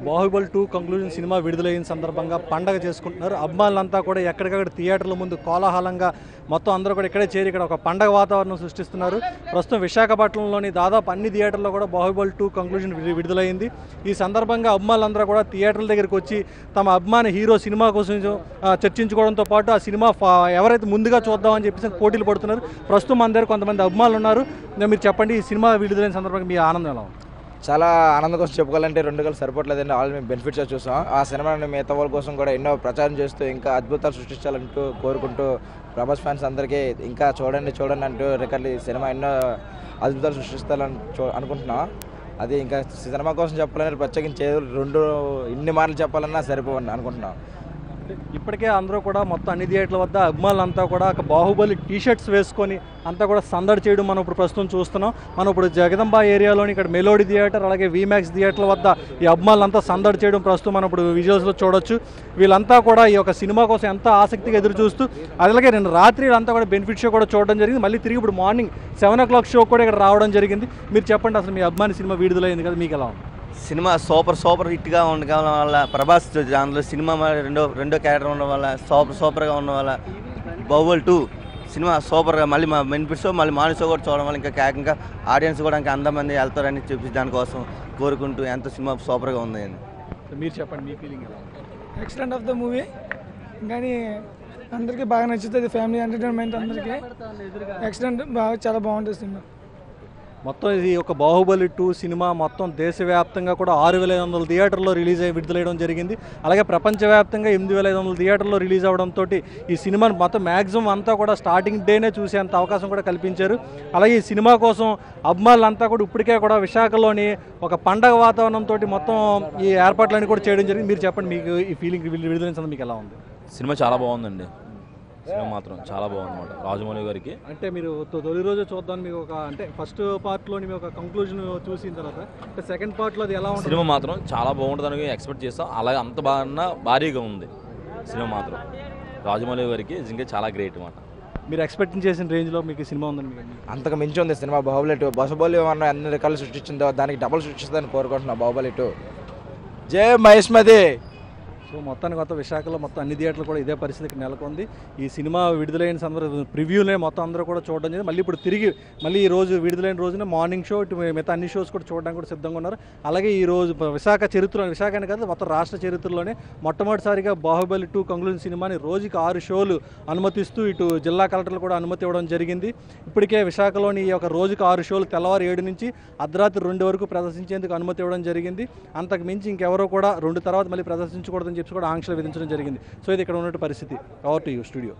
Baahubali 2 conclusion cinema విడుదలైన సందర్భంగా పండగ చేసుకుంటున్నారు. అభిమానులంతా కూడా ఎక్కడికక్కడ థియేటర్ల ముందు కోలాహలంగా మొత్తం అందరూ కూడా ఇక్కడే చేరి ఇక్కడ ఒక పండగ వాతావరణం సృష్టిస్తున్నారు. ప్రస్తుతం విశాఖపట్నంలోని దాదాపు అన్ని థియేటర్లో కూడా బాహుబలి 2 కంక్లూజన్ విడుదలైంది. ఈ సందర్భంగా అభిమానులందరూ కూడా థియేటర్ల దగ్గరికి వచ్చి తమ అభిమాన హీరో సినిమా కోసం చర్చించుకోవడంతో పాటు ఆ సినిమా ఎవరైతే ముందుగా చూద్దామని చెప్పేసి పోటీలు పడుతున్నారు. ప్రస్తుతం మన దగ్గర కొంతమంది అభిమానులు ఉన్నారు. మీరు చెప్పండి, ఈ సినిమా విడుదలైన సందర్భంగా మీ ఆనందం ఎలా ఉంది? చాలా ఆనందం కోసం చెప్పుకోవాలంటే 2 గంటలు సరిపోవట్లేదండి. ఆల్రెడీ మేము బెనిఫిట్స్ చూసాం. ఆ సినిమాని మిగతా వాళ్ళ కోసం కూడా ఎన్నో ప్రచారం చేస్తూ ఇంకా అద్భుతాలు సృష్టించాలంటూ కోరుకుంటూ ప్రభాస్ ఫ్యాన్స్ అందరికీ ఇంకా చూడండి అంటూ రికార్డు ఈ సినిమా ఎన్నో అద్భుతాలు సృష్టిస్తాలని అనుకుంటున్నాం. అది ఇంకా సినిమా కోసం చెప్పాలని ప్రత్యేకించి ఇన్ని మాటలు చెప్పాలన్నా సరిపోవని అనుకుంటున్నాం. ఇప్పటికే అందరూ కూడా మొత్తం అన్ని థియేటర్ల వద్ద అభిమానులంతా కూడా ఒక బాహుబలి టీషర్ట్స్ వేసుకొని అంతా కూడా సందడి చేయడం మనం ఇప్పుడు ప్రస్తుతం చూస్తున్నాం. మనం ఇప్పుడు జగదంబ ఏరియాలోని ఇక్కడ మెలోడీ థియేటర్ అలాగే వీమాక్స్ థియేటర్ల వద్ద ఈ అభిమానులంతా సందడి చేయడం ప్రస్తుతం మనం ఇప్పుడు విజువల్స్లో చూడొచ్చు. వీళ్ళంతా కూడా ఈ యొక్క సినిమా కోసం ఎంత ఆసక్తిగా ఎదురు చూస్తూ అలాగే నేను రాత్రి అంతా కూడా బెనిఫిట్ షో కూడా చూడడం జరిగింది. మళ్ళీ తిరిగి ఇప్పుడు మార్నింగ్ 7 o'clock షో కూడా ఇక్కడ రావడం జరిగింది. మీరు చెప్పండి, అసలు మీ అభిమాని సినిమా విడుదలైంది కదా, మీకు ఎలా ఉంది? సినిమా సూపర్ హిట్గా ఉండడం వల్ల ప్రభాస్ దానిలో సినిమా రెండో క్యారెక్టర్ ఉండడం వల్ల సూపర్గా ఉండడం వల్ల బాహుబలి 2 సినిమా సూపర్గా మళ్ళీ మా బెనిఫిట్స్ మళ్ళీ మార్నింగ్ షో కూడా చూడడం వల్ల ఇంకా ఆడియన్స్ కూడా ఇంకా అంతమంది వెళ్తారని చెప్పి దానికోసం కోరుకుంటూ ఎంత సినిమా సూపర్గా ఉంది అని. మీరు చెప్పండి, మీ ఫీలింగ్ ఎలా ఉంది? ఎక్సలెంట్ ఆఫ్ ద మూవీ, కానీ అందరికీ బాగా నచ్చుతుంది. ఫ్యామిలీ ఎంటర్టైన్మెంట్ అందరికీ ఎక్సలెంట్, చాలా బాగుంటుంది సినిమా. మొత్తం ఇది ఒక బాహుబలి 2 సినిమా మొత్తం దేశవ్యాప్తంగా కూడా 6,500 థియేటర్లో విడుదలయ్యడం జరిగింది. అలాగే ప్రపంచవ్యాప్తంగా 8,500 థియేటర్లో రిలీజ్ అవడంతో ఈ సినిమాను మొత్తం మ్యాక్సిమం అంతా కూడా స్టార్టింగ్ డేనే చూసేంత అవకాశం కూడా కల్పించారు. అలాగే ఈ సినిమా కోసం అభిమానులంతా కూడా ఇప్పటికే కూడా విశాఖలోని ఒక పండగ వాతావరణంతో మొత్తం ఈ ఏర్పాట్లన్నీ కూడా చేయడం జరిగింది. మీరు చెప్పండి, మీకు ఈ ఫీలింగ్ విడుదలైన మీకు ఎలా ఉంది? సినిమా చాలా బాగుందండి. సినిమా మాత్రం చాలా బాగుందన్నమాట రాజమౌళి గారికి. అంటే మీరు తొలి రోజు చూద్దాం, మీకు ఒక అంటే ఫస్ట్ పార్ట్లోని మీకు ఒక కంక్లూజన్ చూసిన తర్వాత అంటే సెకండ్ పార్ట్లో అది ఎలా ఉంటుంది? సినిమా మాత్రం చాలా బాగుంటుందని ఎక్స్పెక్ట్ చేస్తాం. అలాగే అంత బాగా భారీగా ఉంది సినిమా మాత్రం. రాజమౌళి గారికి నిజంగా చాలా గ్రేట్ అన్నమాట. మీరు ఎక్స్పెక్ట్ చేసిన రేంజ్లో మీకు సినిమా ఉందని మీకు అంతకు మించి ఉంది సినిమా. బాహుబలి 2 బాహుబలి అన్న అన్ని రకాలు సృష్టించిందో దానికి డబుల్ సృష్టిస్తుందని కోరుకుంటున్నాం. బాహుబలి 2 జై మహేష్మతి. సో మొత్తానికి మొత్తం విశాఖలో మొత్తం అన్ని థియేటర్లు కూడా ఇదే పరిస్థితికి నెలకొంది. ఈ సినిమా విడుదలైన సందర్భంగా ప్రివ్యూనే మొత్తం అందరూ కూడా చూడడం జరిగింది. మళ్ళీ ఇప్పుడు తిరిగి ఈ రోజు విడుదలైన రోజున మార్నింగ్ షో మిగతా అన్ని షోస్ కూడా చూడడానికి కూడా సిద్ధంగా ఉన్నారు. అలాగే ఈ రోజు విశాఖనే కాదు మొత్తం రాష్ట్ర చరిత్రలోనే మొట్టమొదటిసారిగా బాహుబలి 2 కంక్లూజన్ సినిమాని రోజుకి 6 షోలు అనుమతిస్తూ ఇటు జిల్లా కలెక్టర్లు కూడా అనుమతి ఇవ్వడం జరిగింది. ఇప్పటికే విశాఖలోని ఈ యొక్క రోజుకి 6 షోలు తెల్లవారు 7 నుంచి అర్ధరాత్రి 2 వరకు ప్రదర్శించేందుకు అనుమతి ఇవ్వడం జరిగింది. అంతకు మించి ఇంకెవరో కూడా 2 తర్వాత మళ్ళీ ప్రదర్శించకూడదని చెప్పి కూడా ఆంక్షలు విధించడం జరిగింది. సో ఇది ఇక్కడ ఉన్నట్టు పరిస్థితి. Over to you studio.